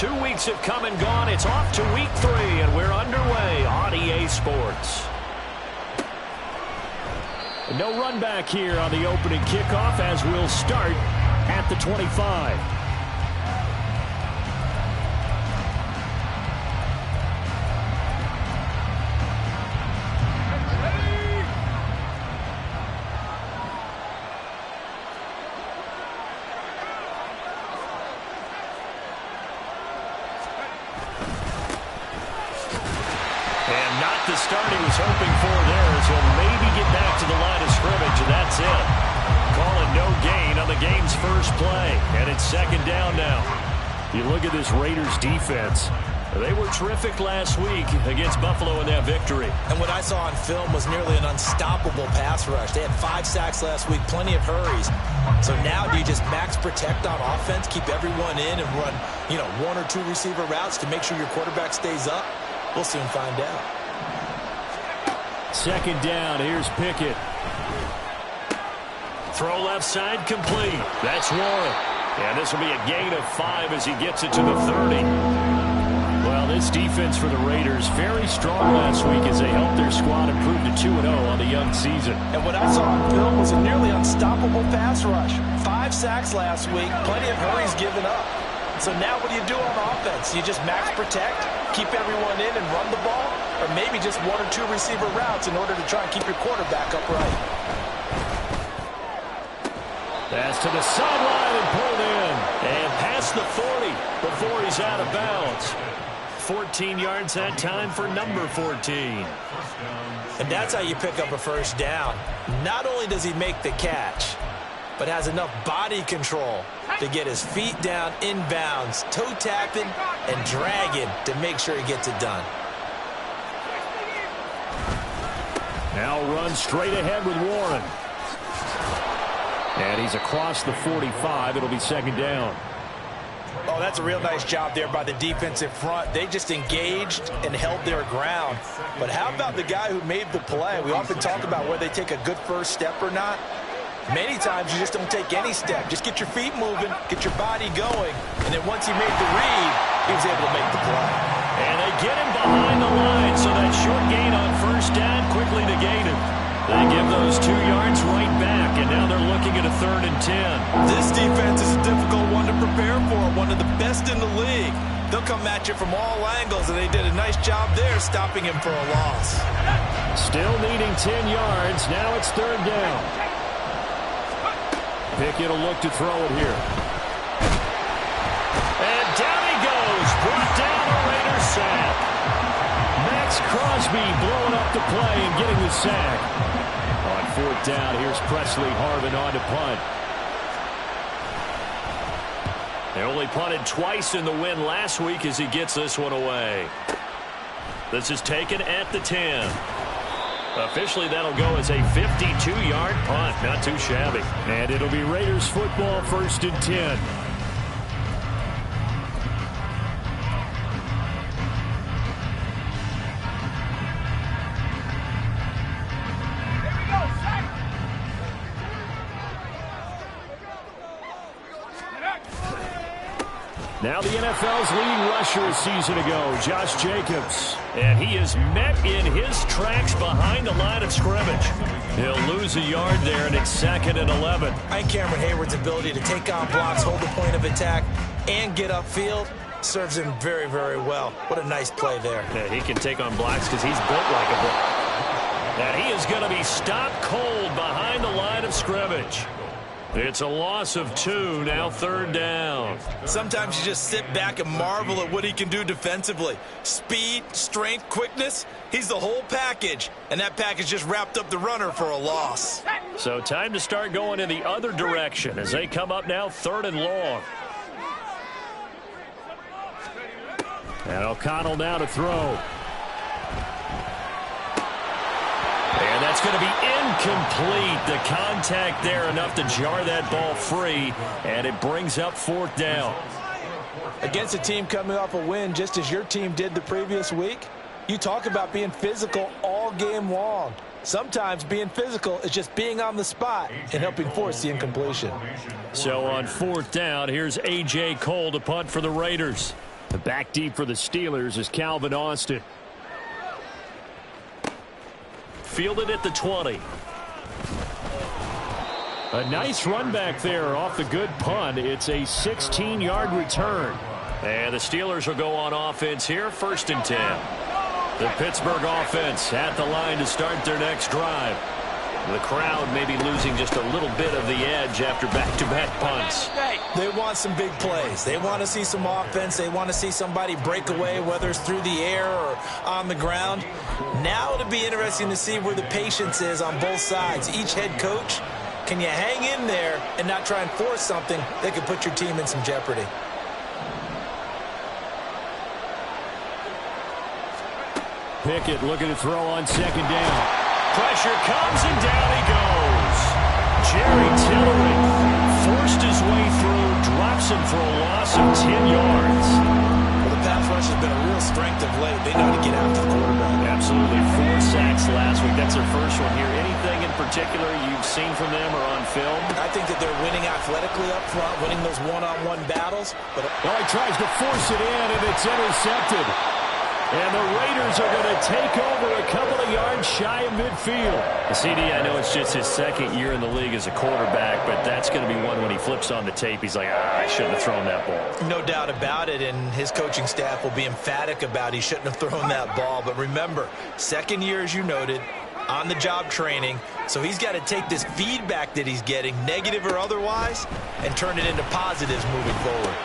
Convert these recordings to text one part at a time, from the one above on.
2 weeks have come and gone. It's off to week 3, and we're underway on EA Sports. No run back here on the opening kickoff as we'll start at the 25. The start he was hoping for there, as he'll maybe get back to the line of scrimmage, and that's it. Calling no gain on the game's first play, and it's second down now. You look at this Raiders defense. They were terrific last week against Buffalo in that victory. And what I saw on film was nearly an unstoppable pass rush. They had 5 sacks last week, plenty of hurries. So now do you just max protect on offense, keep everyone in, and run, 1 or 2 receiver routes to make sure your quarterback stays up? We'll soon find out. Second down, here's Pickett. Throw left side, complete. That's Warren. And this will be a gain of 5 as he gets it to the 30. Well, this defense for the Raiders, very strong last week as they helped their squad improve to 2-0 on the young season. And what I saw on film was a nearly unstoppable pass rush. 5 sacks last week, plenty of hurries given up. So now what do you do on offense? You just max protect, keep everyone in and run the ball? Or maybe just 1 or 2 receiver routes in order to try and keep your quarterback upright. Pass to the sideline and pulled in. And past the 40 before he's out of bounds. 14 yards that time for number 14. And that's how you pick up a first down. Not only does he make the catch, but has enough body control to get his feet down inbounds, toe tapping and dragging to make sure he gets it done. Now run straight ahead with Warren. And he's across the 45. It'll be second down. Oh, that's a real nice job there by the defensive front. They just engaged and held their ground. But how about the guy who made the play? We often talk about whether they take a good first step or not. Many times you just don't take any step. Just get your feet moving, get your body going, and then once he made the read, he was able to make the play. And they get him behind the line, so that short gain on first down quickly negated. They give those 2 yards right back, and now they're looking at a 3rd and 10. This defense is a difficult one to prepare for, one of the best in the league. They'll come at you from all angles, and they did a nice job there stopping him for a loss. Still needing 10 yards. Now it's 3rd down. Pickett will look to throw it here. And down he goes. Brought down a Raiders sack. Max Crosby blowing up the play and getting the sack. On 4th down, here's Presley Harvin on to punt. They only punted twice in the win last week as he gets this one away. This is taken at the 10. Officially, that'll go as a 52-yard punt. Not too shabby. And it'll be Raiders football, 1st and 10. Now the NFL's leading rusher a season ago, Josh Jacobs. And he is met in his tracks behind the line of scrimmage. He'll lose a yard there, and it's 2nd and 11. And Cameron Hayward's ability to take on blocks, hold the point of attack, and get upfield serves him very, very well. What a nice play there. Yeah, he can take on blocks because he's built like a block. And he is going to be stopped cold behind the line of scrimmage. It's a loss of 2, now 3rd down. Sometimes you just sit back and marvel at what he can do defensively. Speed, strength, quickness, he's the whole package. And that package just wrapped up the runner for a loss. So time to start going in the other direction as they come up now 3rd and long. And O'Connell now to throw. And that's going to be incomplete. The contact there enough to jar that ball free, and it brings up 4th down. Against a team coming off a win just as your team did the previous week, you talk about being physical all game long. Sometimes being physical is just being on the spot and helping force the incompletion. So on 4th down, here's A.J. Cole to punt for the Raiders. Back deep for the Steelers is Calvin Austin. Fielded at the 20. A nice run back there off the good punt. It's a 16-yard return. And the Steelers will go on offense here, 1st and 10. The Pittsburgh offense at the line to start their next drive. The crowd may be losing just a little bit of the edge after back-to-back punts. They want some big plays. They want to see some offense. They want to see somebody break away, whether it's through the air or on the ground. Now it'll be interesting to see where the patience is on both sides. Each head coach, can you hang in there and not try and force something that could put your team in some jeopardy? Pickett looking to throw on 2nd down. Pressure comes and down he goes. Jerry Tillery forced his way through, drops him for a loss of 10 yards. Well, the pass rush has been a real strength of late. They know how to get after the quarterback. Absolutely. 4 sacks last week. That's their first one here. Anything in particular you've seen from them or on film? I think that they're winning athletically up front, winning those one-on-one battles. But he tries to force it in, and it's intercepted. And the Raiders are going to take over a couple of yards shy of midfield. CD, I know it's just his 2nd year in the league as a quarterback, but that's going to be one when he flips on the tape. He's like, I shouldn't have thrown that ball. No doubt about it, and his coaching staff will be emphatic about he shouldn't have thrown that ball. But remember, 2nd year, as you noted, on-the-job training. So he's got to take this feedback that he's getting, negative or otherwise, and turn it into positives moving forward.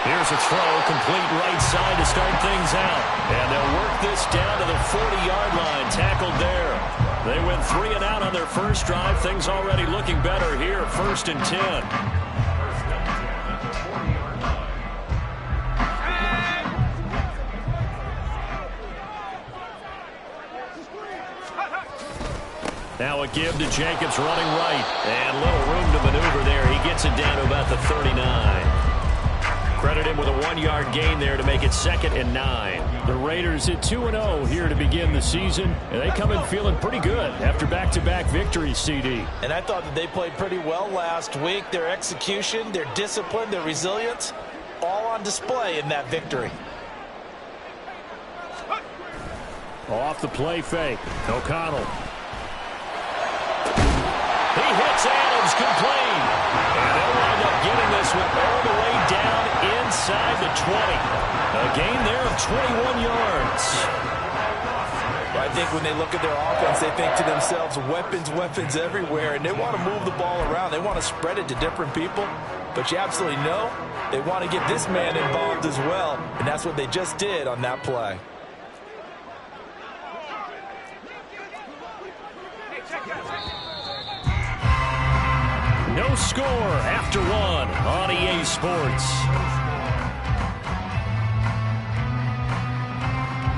Here's a throw, complete right side to start things out. And they'll work this down to the 40-yard line, tackled there. They went 3 and out on their first drive. Things already looking better here, 1st and 10. Now a give to Jacobs running right. And little room to maneuver there. He gets it down to about the 39. Credit him with a 1-yard gain there to make it 2nd and 9. The Raiders at 2-0 here to begin the season. And they come in feeling pretty good after back-to-back victories, CD. And I thought that they played pretty well last week. Their execution, their discipline, their resilience, all on display in that victory. Off the play fake. O'Connell. He hits Adams complete. And they'll wind up getting this one all the way down inside the 20. A gain there of 21 yards. I think when they look at their offense, they think to themselves, weapons, weapons everywhere, and they want to move the ball around. They want to spread it to different people, but you absolutely know they want to get this man involved as well, and that's what they just did on that play. No score after 1 on EA Sports.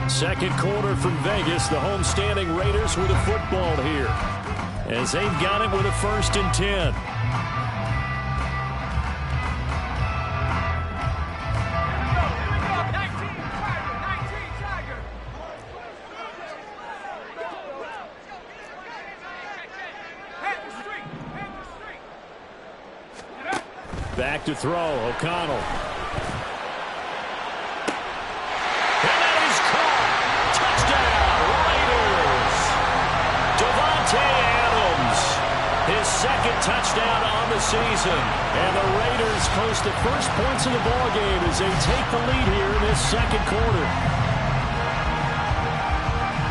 Second quarter from Vegas. The homestanding Raiders with a football here, as they've got it with a 1st and 10. Back to throw, O'Connell. And that is caught. Touchdown, Raiders. Davante Adams, his 2nd touchdown on the season. And the Raiders post the first points of the ballgame as they take the lead here in this 2nd quarter.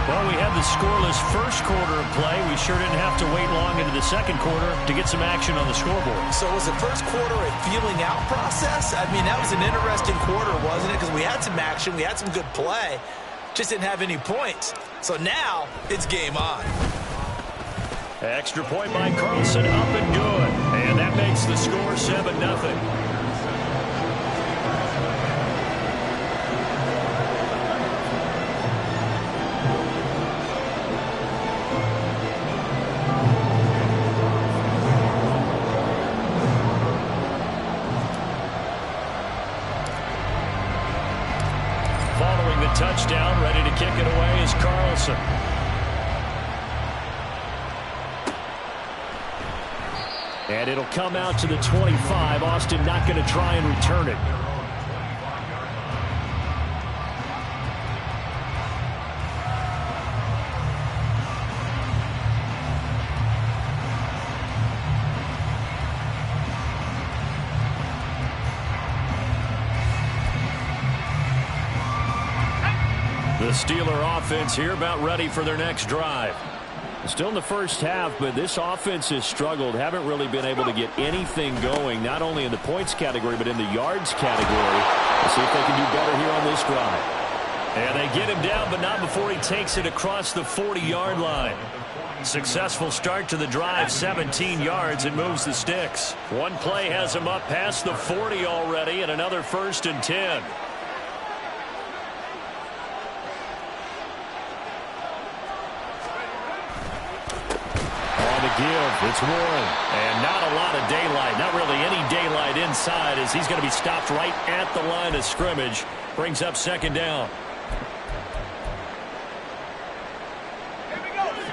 Well, we had the scoreless first quarter of play. We sure didn't have to wait long into the 2nd quarter to get some action on the scoreboard. So was the first quarter a feeling out process? I mean, that was an interesting quarter, wasn't it? Because we had some action, we had some good play, just didn't have any points. So now it's game on. Extra point by Carlson, up and good. And that makes the score 7-0. Touchdown, ready to kick it away is Carlson. And it'll come out to the 25. Austin not going to try and return it. The Steeler offense here about ready for their next drive. Still in the first half, but this offense has struggled. Haven't really been able to get anything going, not only in the points category, but in the yards category. Let's see if they can do better here on this drive. And they get him down, but not before he takes it across the 40-yard line. Successful start to the drive, 17 yards, and moves the sticks. One play has him up past the 40 already, and another 1st and 10. Give. It's Warren. And not a lot of daylight. Not really any daylight inside as he's going to be stopped right at the line of scrimmage. Brings up 2nd down.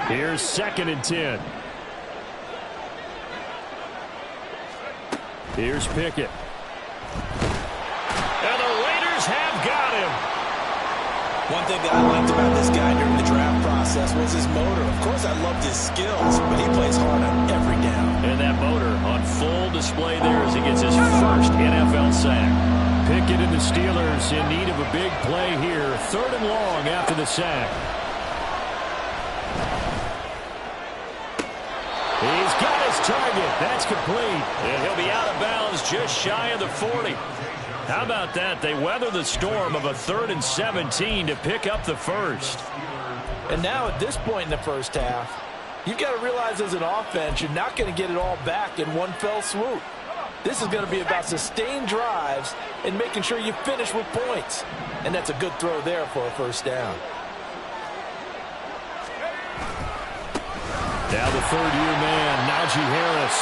Here's 2nd and 10. Here's Pickett. And the Raiders have got him. One thing that I liked about this guy during the draft process was his motor. Of course, I loved his skills, but he plays hard on every down. And that motor on full display there as he gets his first NFL sack. Pickett and the Steelers in need of a big play here. 3rd and long after the sack. He's got his target. That's complete. And he'll be out of bounds just shy of the 40. How about that? They weather the storm of a 3rd and 17 to pick up the first. And now at this point in the first half, you've got to realize as an offense, you're not going to get it all back in one fell swoop. This is going to be about sustained drives and making sure you finish with points. And that's a good throw there for a 1st down. Now the 3rd-year man, Najee Harris.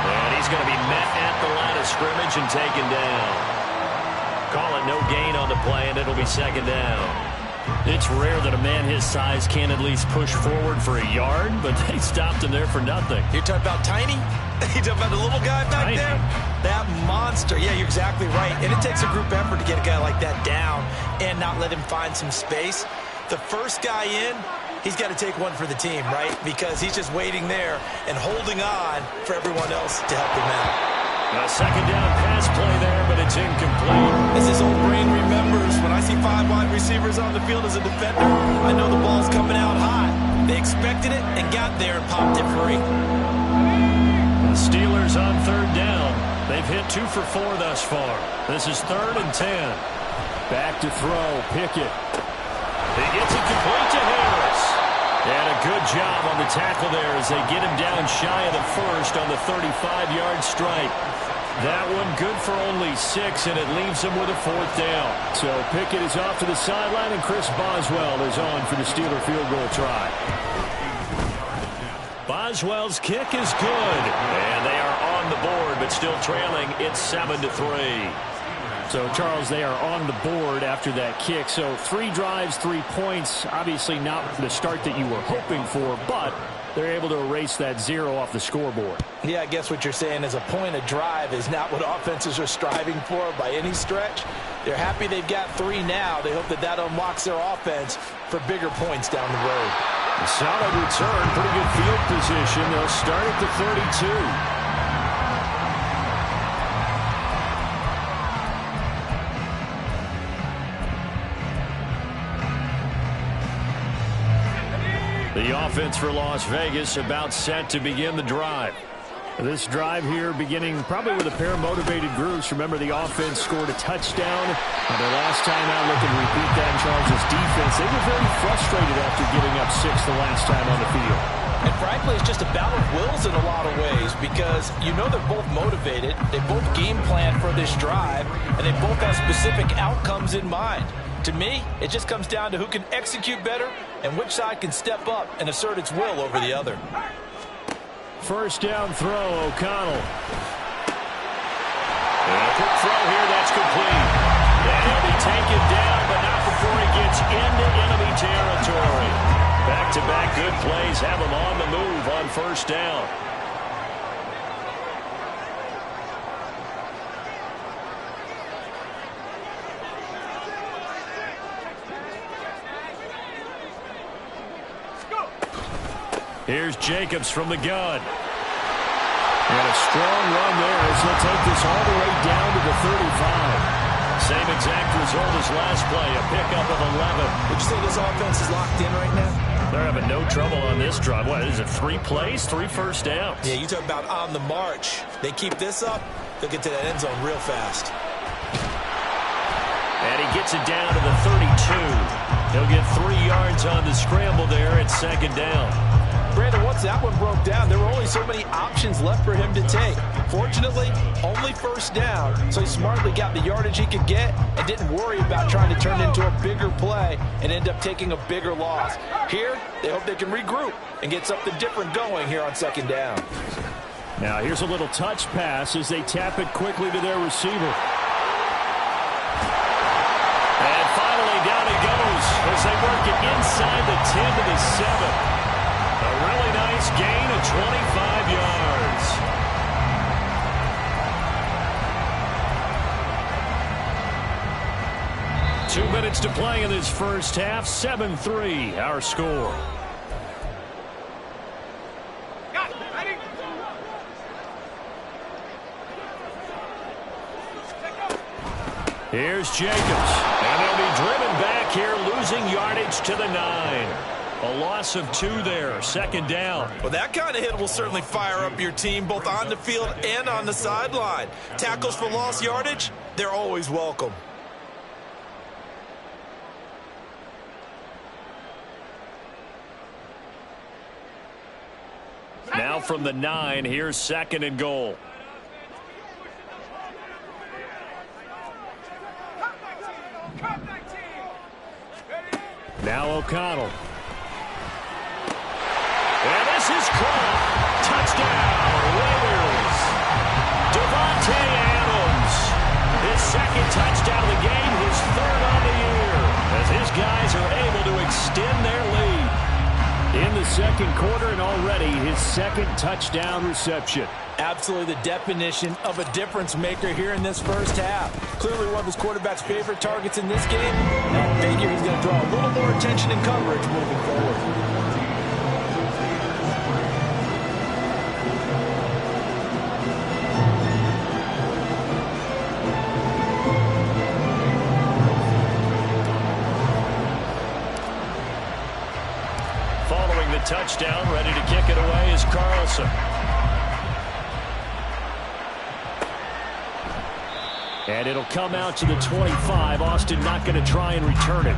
And he's going to be met at the line of scrimmage and taken down. Call it no gain on the play, and it'll be 2nd down. It's rare that a man his size can at least push forward for a yard, but they stopped him there for nothing. You're talking about tiny? You're talking about the little guy back there? That monster. Yeah, you're exactly right. And it takes a group effort to get a guy like that down and not let him find some space. The first guy in, he's got to take one for the team, right? Because he's just waiting there and holding on for everyone else to help him out. A 2nd down pass play there, but it's incomplete. As his old brain remembers, when I see 5 wide receivers on the field as a defender, I know the ball's coming out hot. They expected it and got there and popped it free. The Steelers on 3rd down. They've hit 2 for 4 thus far. This is 3rd and 10. Back to throw, Pickett. He gets it complete to Harris. And a good job on the tackle there as they get him down shy of the first on the 35-yard strike. That one good for only 6, and it leaves him with a 4th down. So Pickett is off to the sideline, and Chris Boswell is on for the Steeler field goal try. Boswell's kick is good, and they are on the board, but still trailing. It's 7-3. So, Charles, they are on the board after that kick. So 3 drives, 3 points. Obviously not the start that you were hoping for, but they're able to erase that 0 off the scoreboard. Yeah, I guess what you're saying is a point a drive is not what offenses are striving for by any stretch. They're happy they've got 3 now. They hope that that unlocks their offense for bigger points down the road. A solid return, pretty good field position. They'll start at the 32. The offense for Las Vegas about set to begin the drive. This drive here beginning probably with a pair of motivated groups. Remember, the offense scored a touchdown. Their last time out, looking to repeat that in Charles' defense. They were very frustrated after giving up 6 the last time on the field. And frankly, it's just a battle of wills in a lot of ways because you know they're both motivated. They both game plan for this drive, and they both have specific outcomes in mind. To me, it just comes down to who can execute better and which side can step up and assert its will over the other. First down throw, O'Connell. And a quick throw here, that's complete. And he'll be taken down, but not before he gets into enemy territory. Back-to-back good plays have him on the move on first down. Here's Jacobs from the gun. And a strong run there as he'll take this all the way down to the 35. Same exact result as last play, a pickup of 11. Would you say this offense is locked in right now? They're having no trouble on this drive. What is it, 3 plays, 3 first downs? Yeah, you talk about on the march. They keep this up, they'll get to that end zone real fast. And he gets it down to the 32. He'll get 3 yards on the scramble there at second down. Brandon, once that one broke down, there were only so many options left for him to take. Fortunately, only first down, so he smartly got the yardage he could get and didn't worry about trying to turn it into a bigger play and end up taking a bigger loss. Here, they hope they can regroup and get something different going here on second down. Now here's a little touch pass as they tap it quickly to their receiver. And finally down he goes as they work it inside the 10 to the 7. A really nice gain of 25 yards. Two minutes to play in this first half. 7-3 our score. Here's Jacobs. And they'll be driven back here, losing yardage to the 9. A loss of 2 there, second down. Well, that kind of hit will certainly fire up your team, both on the field and on the sideline. Tackles for lost yardage, they're always welcome. Now from the 9, here's second and goal. Now O'Connell. And this is caught. Touchdown, Raiders. Devontae Adams. His second touchdown of the game, his 3rd on the year. As his guys are able to extend their lead. In the second quarter and already his 2nd touchdown reception. Absolutely the definition of a difference maker here in this first half. Clearly one of his quarterback's favorite targets in this game. And I figure he's going to draw a little more attention and coverage moving forward. Following the touchdown, ready to kick it away is Carlson. And it'll come out to the 25. Austin not going to try and return it.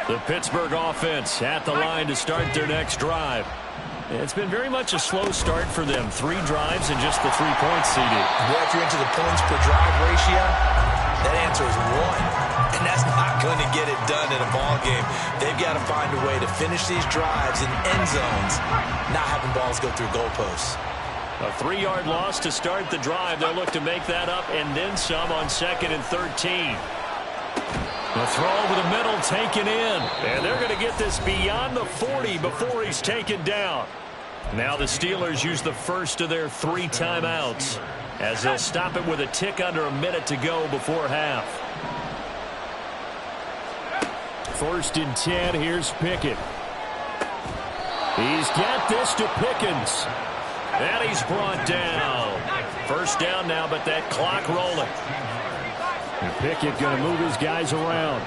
The Pittsburgh offense at the line to start their next drive. It's been very much a slow start for them. 3 drives and just the 3 points, CD. Well, if you're into the points per drive ratio, that answer is 1. And that's not going to get it done in a ball game. They've got to find a way to finish these drives in end zones, not having balls go through goalposts. A 3-yard loss to start the drive. They'll look to make that up and then some on 2nd and 13. The throw over the middle taken in. And they're going to get this beyond the 40 before he's taken down. Now the Steelers use the first of their 3 timeouts as they'll stop it with a tick under a minute to go before half. 1st and 10. Here's Pickett. He's got this to Pickens. And he's brought down. First down now, but that clock rolling. And Pickett going to move his guys around.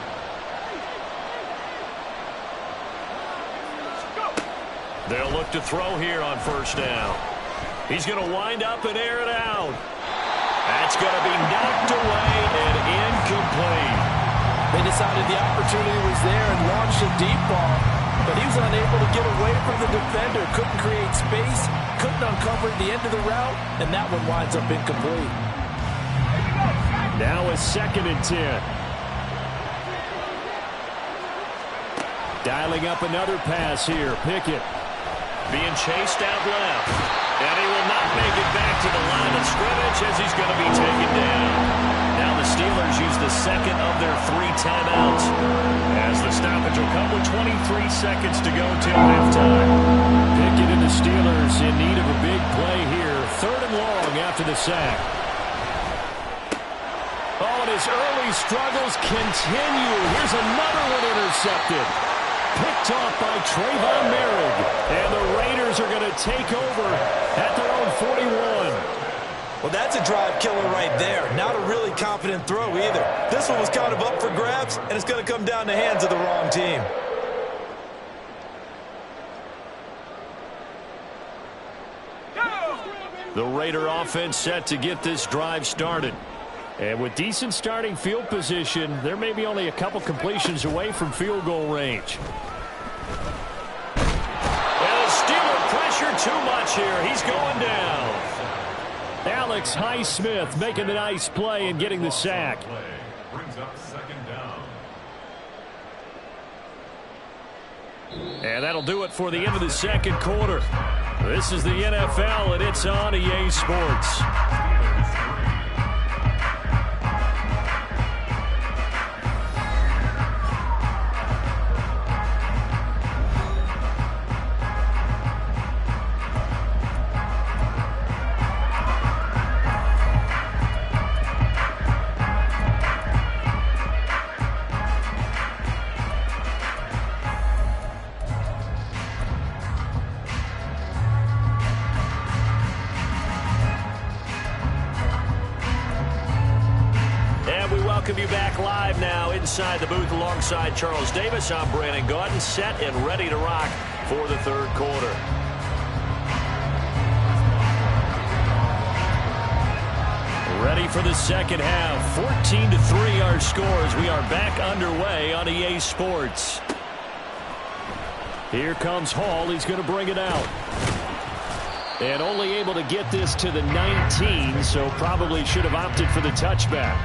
They'll look to throw here on first down. He's going to wind up and air it out. That's going to be knocked away and incomplete. They decided the opportunity was there and launched a deep ball, but he was unable to get away from the defender. Couldn't create space, couldn't uncover the end of the route, and that one winds up incomplete. Now a 2nd and 10. Dialing up another pass here. Pickett being chased out left. And he will not make it back to the line of scrimmage as he's going to be taken down. Now the Steelers use the 2nd of their 3 timeouts as the stoppage will come with 23 seconds to go till halftime. Pickett and the Steelers in need of a big play here. 3rd and long after the sack. Oh, and his early struggles continue. Here's another one intercepted. Picked off by Trayvon Merrick. And the Raiders are going to take over at their own 41. Well, that's a drive killer right there. Not a really confident throw either. This one was kind of up for grabs, and it's going to come down the hands of the wrong team. The Raider offense set to get this drive started. And with decent starting field position, there may be only a couple completions away from field goal range. And the Steeler pressure too much here. He's going down. Alex Highsmith making the nice play and getting the sack. Brings up second down. And that'll do it for the end of the second quarter. This is the NFL, and it's on EA Sports. Welcome you back live now inside the booth alongside Charles Davis. I'm Brandon Gaudin, set and ready to rock for the third quarter. Ready for the second half. 14-3 our scores. We are back underway on EA Sports. Here comes Hall. He's going to bring it out. And only able to get this to the 19, so probably should have opted for the touchback.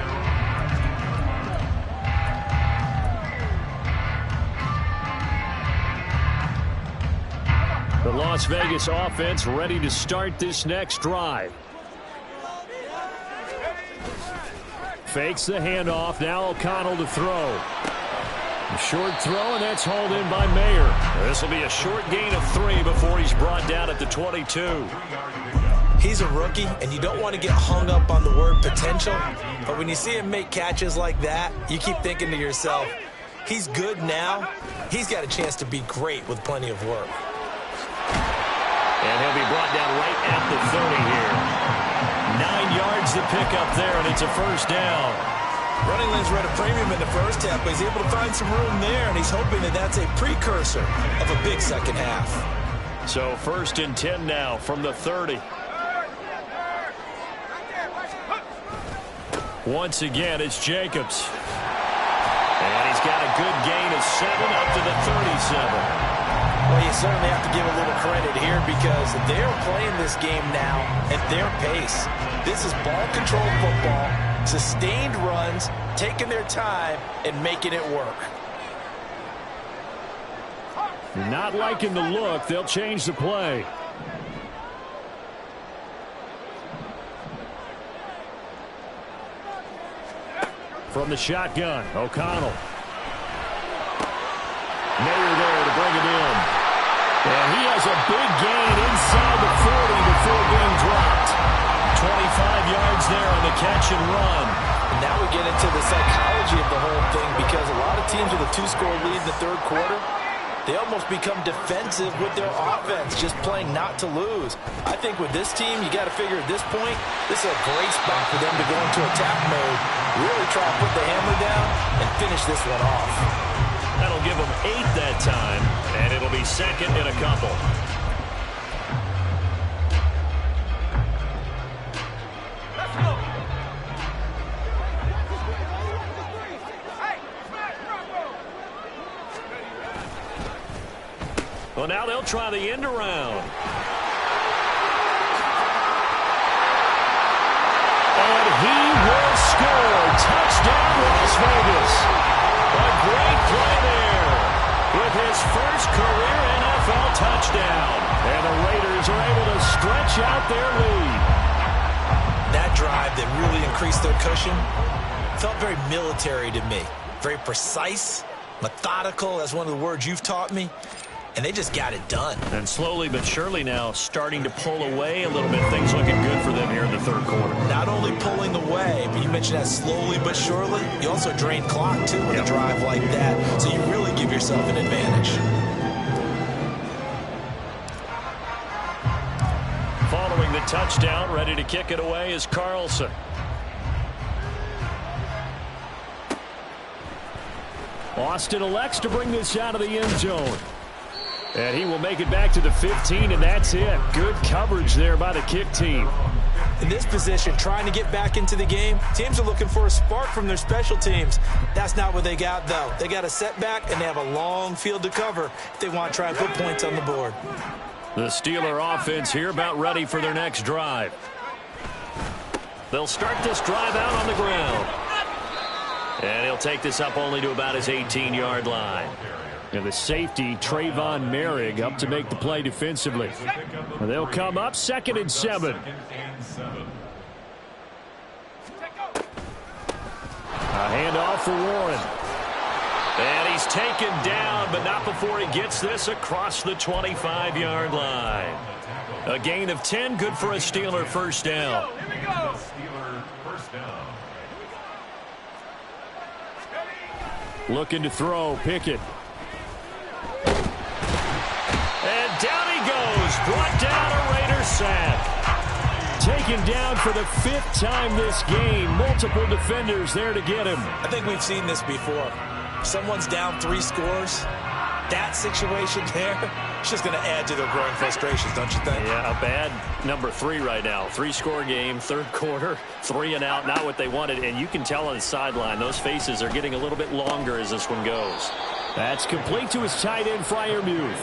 The Las Vegas offense ready to start this next drive. Fakes the handoff. Now O'Connell to throw. A short throw, and that's hauled in by Mayer. This will be a short gain of 3 before he's brought down at the 22. He's a rookie, and you don't want to get hung up on the word potential. But when you see him make catches like that, you keep thinking to yourself, he's good now. He's got a chance to be great with plenty of work. And he'll be brought down right at the 30 here. 9 yards to pick up there, and it's a first down. Running lanes were at a premium in the first half, but he's able to find some room there, and he's hoping that that's a precursor of a big second half. So 1st and 10 now from the 30. Once again, it's Jacobs. And he's got a good gain of 7 up to the 37. Well, you certainly have to give a little credit here because they're playing this game now at their pace. This is ball-controlled football, sustained runs, taking their time, and making it work. Not liking the look. They'll change the play. From the shotgun, O'Connell. Mayer there to bring it in. And he has a big gain inside the 40 before being dropped. 25 yards there on the catch and run. And now we get into the psychology of the whole thing because a lot of teams with a 2-score lead in the third quarter, they almost become defensive with their offense, just playing not to lose. I think with this team, you got to figure at this point, this is a great spot for them to go into attack mode, really try to put the hammer down and finish this one off. That'll give them 8 that time, and it'll be second and a couple. Well, now they'll try the end around. And he will score. Touchdown, Las Vegas. A great play there with his first career NFL touchdown. And the Raiders are able to stretch out their lead. That drive that really increased their cushion felt very military to me. Very precise, methodical. That's one of the words you've taught me. and they just got it done. And slowly but surely now starting to pull away a little bit. Things looking good for them here in the third quarter. Not only pulling away, but you mentioned that slowly but surely. You also drain clock, too, with a drive like that. So you really give yourself an advantage. Following the touchdown, ready to kick it away is Carlson. Austin elects to bring this out of the end zone. And he will make it back to the 15, and that's it. Good coverage there by the kick team. In this position, trying to get back into the game, teams are looking for a spark from their special teams. That's not what they got, though. They got a setback, and they have a long field to cover if they want to try and put points on the board. The Steeler offense here about ready for their next drive. They'll start this drive out on the ground. And he'll take this up only to about his 18-yard line. And the safety, Trayvon Merrick, up to make the play defensively. And they'll come up 2nd and 7. A handoff for Warren. And he's taken down, but not before he gets this across the 25-yard line. A gain of 10, good for a Steeler first down. Looking to throw, Pickett. And down he goes, brought down a Raider sack. Taken down for the 5th time this game. Multiple defenders there to get him. I think we've seen this before. Someone's down 3 scores. That situation there, it's just going to add to their growing frustrations, don't you think? Yeah, a bad number 3 right now. 3-score game, third quarter, 3 and out, not what they wanted. And you can tell on the sideline, those faces are getting a little bit longer as this one goes. That's complete to his tight end, Freiermuth.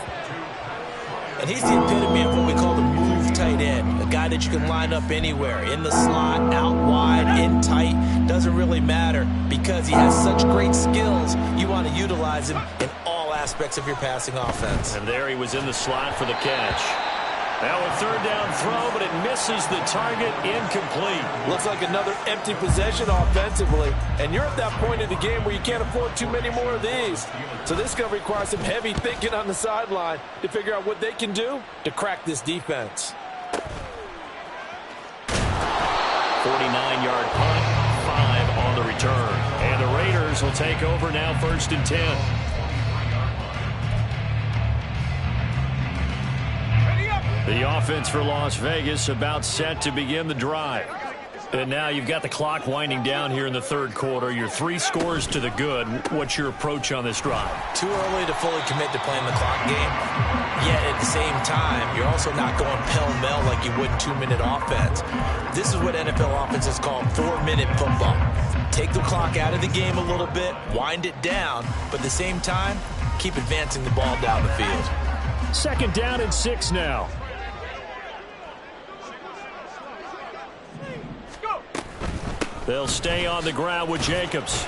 And he's the epitome of what we call the move tight end. A guy that you can line up anywhere. In the slot, out wide, in tight. Doesn't really matter because he has such great skills. You want to utilize him in all aspects of your passing offense. And there he was in the slot for the catch. Now a 3rd down throw, but it misses the target, incomplete. Looks like another empty possession offensively. And you're at that point in the game where you can't afford too many more of these. So this is going to require some heavy thinking on the sideline to figure out what they can do to crack this defense. 49-yard punt, 5 on the return. And the Raiders will take over now 1st and 10. The offense for Las Vegas about set to begin the drive. And now you've got the clock winding down here in the third quarter. You're 3 scores to the good. What's your approach on this drive? Too early to fully commit to playing the clock game. Yet at the same time, you're also not going pell-mell like you would 2-minute offense. This is what NFL offenses call 4-minute football. Take the clock out of the game a little bit, wind it down, but at the same time, keep advancing the ball down the field. 2nd down and 6 now. They'll stay on the ground with Jacobs.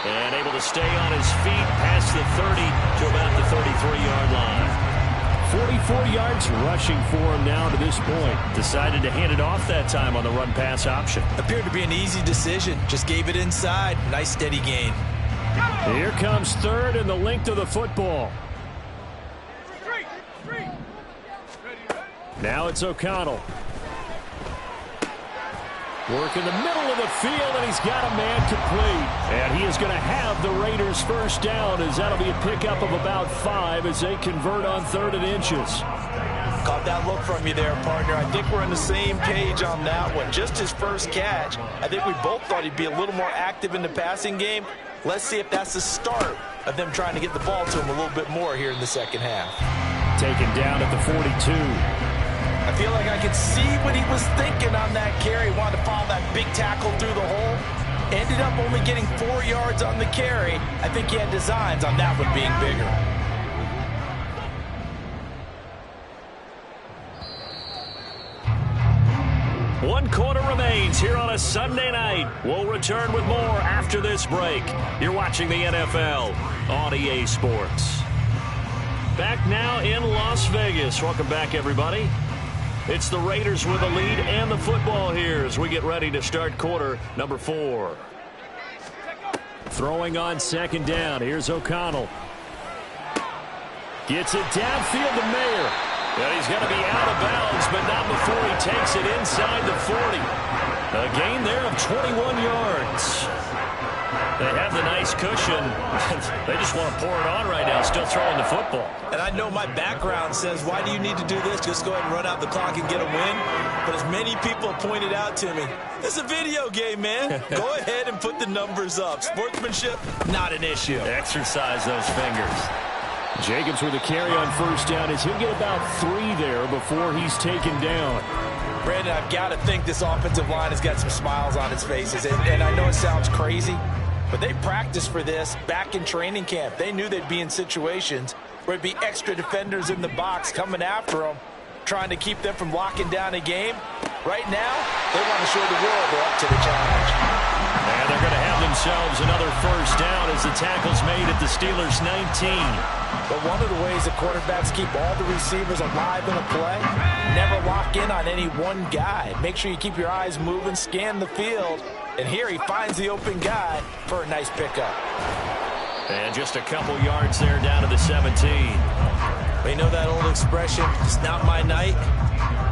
And able to stay on his feet past the 30 to about the 33-yard line. 44 yards rushing for him now to this point. Decided to hand it off that time on the run-pass option. Appeared to be an easy decision. Just gave it inside. Nice steady gain. Here comes 3rd and the length of the football. Now it's O'Connell. Work in the middle of the field, and he's got a man complete. And he is going to have the Raiders first down, as that'll be a pickup of about 5 as they convert on 3rd and inches. Caught that look from you there, partner. I think we're on the same page on that one. Just his first catch. I think we both thought he'd be a little more active in the passing game. Let's see if that's the start of them trying to get the ball to him a little bit more here in the second half. Taken down at the 42. I feel like I could see what he was thinking on that carry. Wanted to follow that big tackle through the hole. Ended up only getting 4 yards on the carry. I think he had designs on that one being bigger. One quarter remains here on a Sunday night. We'll return with more after this break. You're watching the NFL on EA Sports. Back now in Las Vegas. Welcome back, everybody. It's the Raiders with the lead and the football here as we get ready to start quarter number 4. Throwing on 2nd down. Here's O'Connell. Gets it downfield to Mayer. And he's going to be out of bounds, but not before he takes it inside the 40. A gain there of 21 yards. They have the nice cushion. They just want to pour it on right now, still throwing the football. And I know my background says, why do you need to do this? Just go ahead and run out the clock and get a win. But as many people pointed out to me, it's a video game, man. Go ahead and put the numbers up. Sportsmanship, not an issue. Exercise those fingers. Jacobs with a carry on first down as he'll get about 3 there before he's taken down. Brandon, I've got to think this offensive line has got some smiles on its faces. And I know it sounds crazy, but they practiced for this back in training camp. They knew they'd be in situations where it'd be extra defenders in the box coming after them, trying to keep them from locking down a game. Right now, they want to show the world they're up to the challenge. And they're going to have themselves another first down as the tackle's made at the Steelers' 19. But one of the ways that quarterbacks keep all the receivers alive in a play, never lock in on any one guy. Make sure you keep your eyes moving, scan the field. And here he finds the open guy for a nice pickup. And just a couple yards there down to the 17. You know that old expression, it's not my night?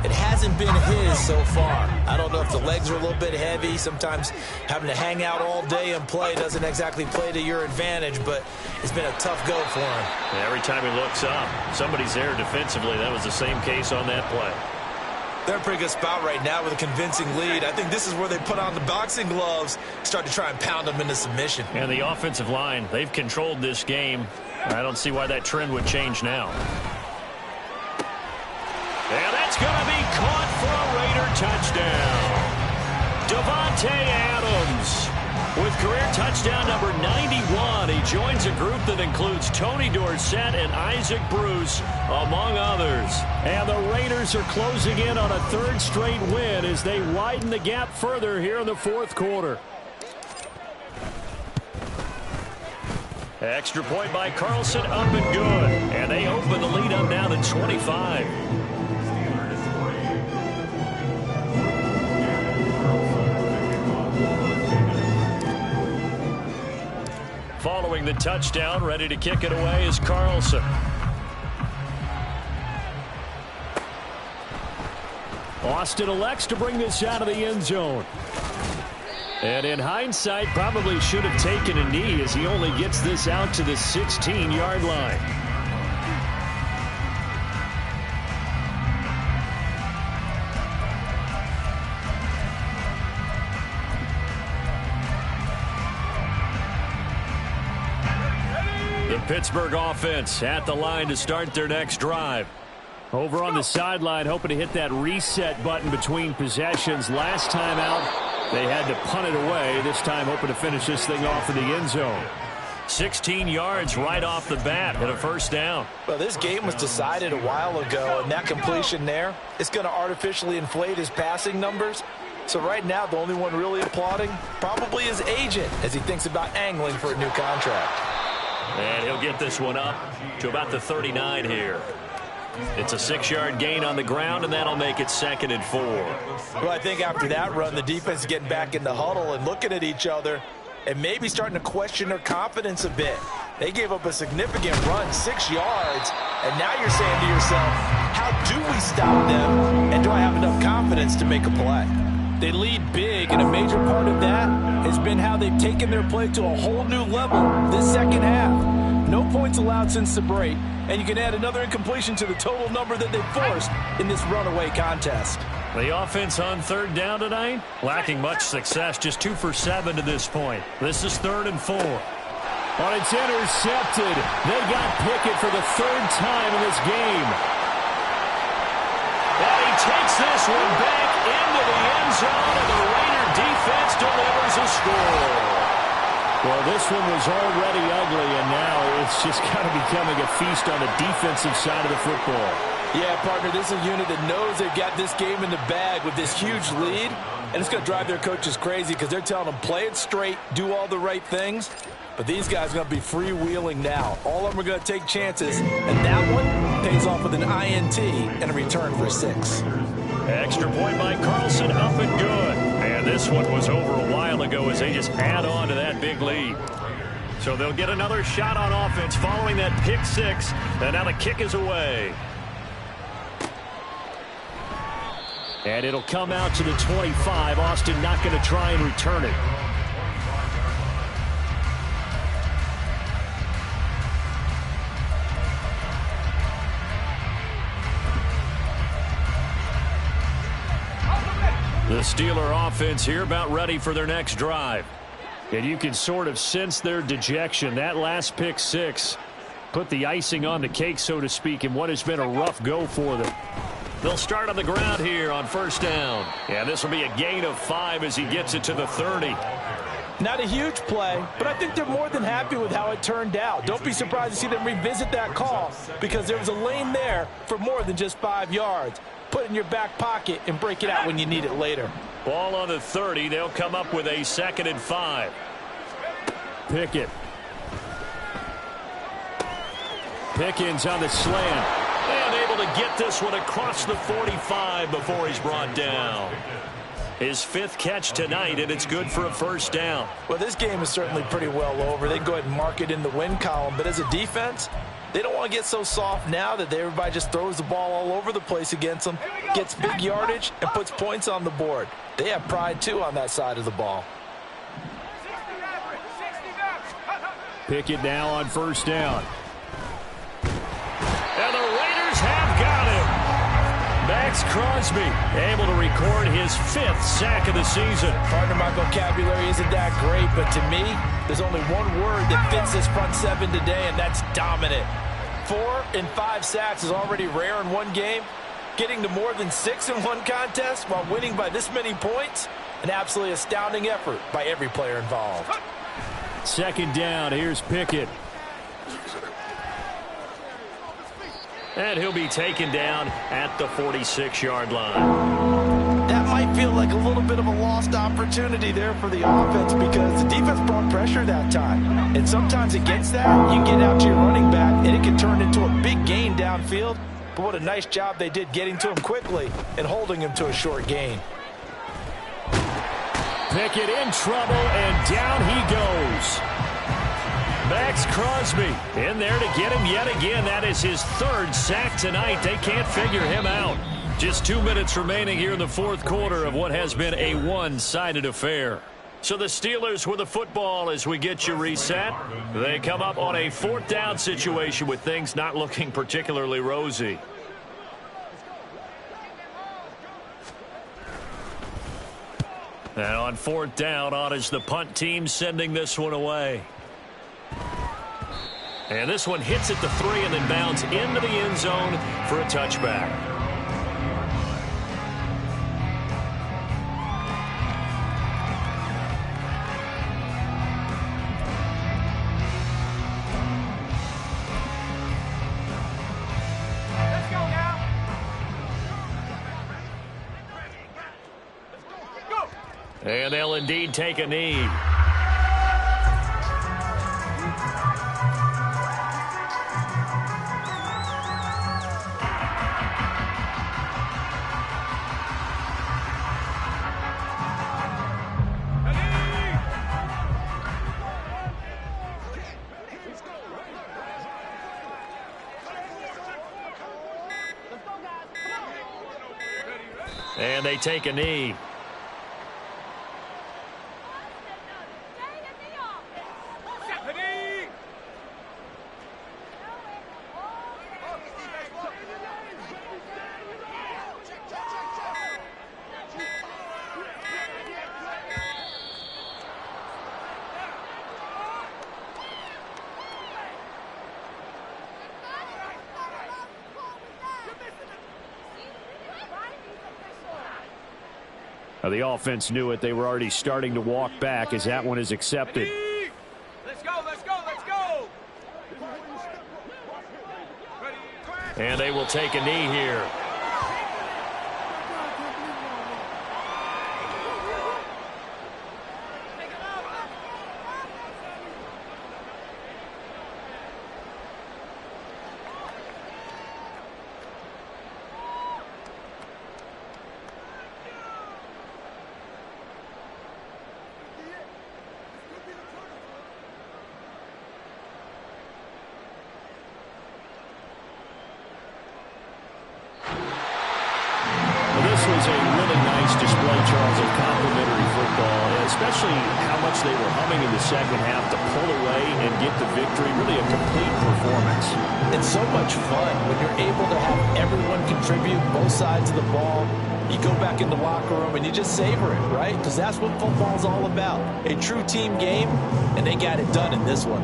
It hasn't been his so far. I don't know if the legs are a little bit heavy. Sometimes having to hang out all day and play doesn't exactly play to your advantage, but it's been a tough go for him. And every time he looks up, somebody's there defensively. That was the same case on that play. They're in a pretty good spot right now with a convincing lead. I think this is where they put on the boxing gloves, start to try and pound them into submission. And the offensive line, they've controlled this game. I don't see why that trend would change now. And that's going to be caught for a Raider touchdown. Davante Adams with career touchdown number 91. He joins a group that includes Tony Dorsett and Isaac Bruce, among others. And the Raiders are closing in on a 3rd straight win as they widen the gap further here in the 4th quarter. Extra point by Carlson, up and good. And they open the lead up now to 25. Following the touchdown, ready to kick it away is Carlson. Austin elects to bring this out of the end zone. And in hindsight, probably should have taken a knee as he only gets this out to the 16-yard line. The Pittsburgh offense at the line to start their next drive. Over on the sideline, hoping to hit that reset button between possessions. Last time out, they had to punt it away. This time, hoping to finish this thing off in the end zone. 16 yards right off the bat and a first down. Well, this game was decided a while ago, and that completion there is going to artificially inflate his passing numbers. So right now, the only one really applauding probably his agent as he thinks about angling for a new contract. And he'll get this one up to about the 39 here. It's a 6-yard gain on the ground, and that'll make it 2nd and 4. Well, I think after that run, the defense is getting back in the huddle and looking at each other and maybe starting to question their confidence a bit. They gave up a significant run, 6 yards, and now you're saying to yourself, how do we stop them, and do I have enough confidence to make a play? They lead big, and a major part of that has been how they've taken their play to a whole new level this second half. No points allowed since the break, and you can add another incompletion to the total number that they forced in this runaway contest. The offense on 3rd down tonight, lacking much success, just 2 for 7 to this point. This is 3rd and 4. But it's intercepted. They got Pickett for the 3rd time in this game. And he takes this one back into the end zone, and the Raider defense delivers a score. Well, this one was already ugly, and now it's just kind of becoming a feast on the defensive side of the football. Yeah, partner, this is a unit that knows they've got this game in the bag with this huge lead, and it's going to drive their coaches crazy because they're telling them play it straight, do all the right things. But these guys are going to be freewheeling now. All of them are going to take chances, and that one pays off with an INT and a return for 6. Extra point by Carlson, up and good. And this one was over a while ago as they just add on to that big lead. So they'll get another shot on offense following that pick six. And now the kick is away. And it'll come out to the 25. Austin not going to try and return it. The Steeler offense here about ready for their next drive. And you can sort of sense their dejection. That last pick six put the icing on the cake, so to speak, in what has been a rough go for them. They'll start on the ground here on first down. Yeah, this will be a gain of 5 as he gets it to the 30. Not a huge play, but I think they're more than happy with how it turned out. Don't be surprised to see them revisit that call because there was a lane there for more than just 5 yards. Put it in your back pocket and break it out when you need it later. Ball on the 30. They'll come up with a 2nd and 5. Pickett. Pickens on the slant. And able to get this one across the 45 before he's brought down. His 5th catch tonight, and it's good for a first down. Well, this game is certainly pretty well over. They can go ahead and mark it in the win column. But as a defense, they don't want to get so soft now that everybody just throws the ball all over the place against them, gets big yardage, and puts points on the board. They have pride, too, on that side of the ball. Pickett now on first down. And the Raiders have got him. Max Crosby able to record his 5th sack of the season. Partner, my vocabulary isn't that great, but to me, there's only one word that fits this front seven today, and that's dominant. 4 and 5 sacks is already rare in one game. Getting to more than 6 in one contest while winning by this many points, an absolutely astounding effort by every player involved. 2nd down, here's Pickett. And he'll be taken down at the 46-yard line. That might feel like a little bit of a lost opportunity there for the offense because the defense brought pressure that time. And sometimes against that, you get out to your running back, and it can turn into a big gain downfield. But what a nice job they did getting to him quickly and holding him to a short gain. Pickett in trouble, and down he goes. Max Crosby in there to get him yet again. That is his 3rd sack tonight. They can't figure him out. Just 2 minutes remaining here in the 4th quarter of what has been a one-sided affair. So the Steelers with the football as we get you reset. They come up on a 4th down situation with things not looking particularly rosy. And on 4th down, on is the punt team sending this one away. And this one hits at the 3 and then bounds into the end zone for a touchback. Let's go now. Go. And they'll indeed take a knee. And they take a knee. The offense knew it. They were already starting to walk back as that one is accepted. Let's go, let's go, let's go. And they will take a knee here. play, Charles, of complimentary football, especially how much they were humming in the second half to pull away and get the victory. Really a complete performance. It's so much fun when you're able to have everyone contribute, both sides of the ball. You go back in the locker room and you just savor it, right? Because that's what football's all about. A true team game, and they got it done in this one.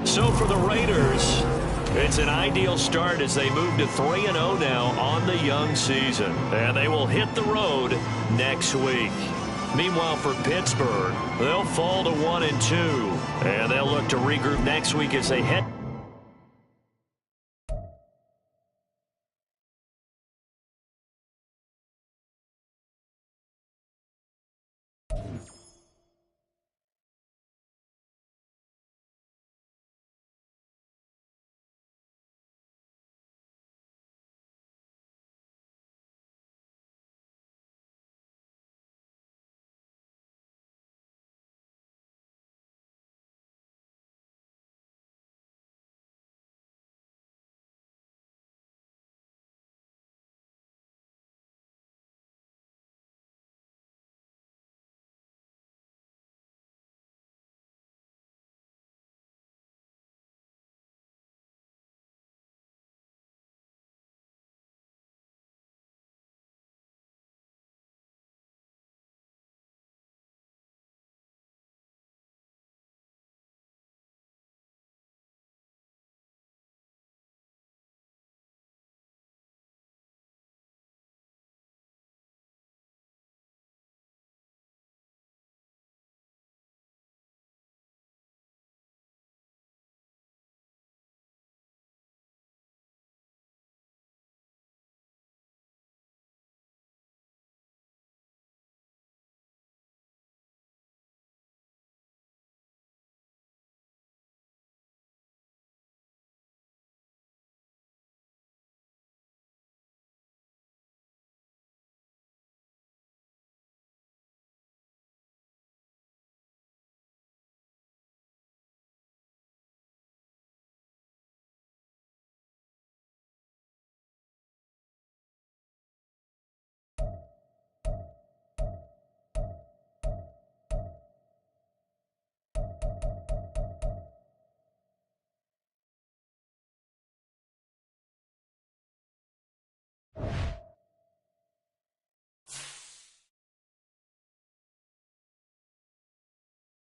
So for the Raiders, it's an ideal start as they move to 3-0 now on the young season. And they will hit the road next week. Meanwhile, for Pittsburgh, they'll fall to 1-2. And they'll look to regroup next week as they head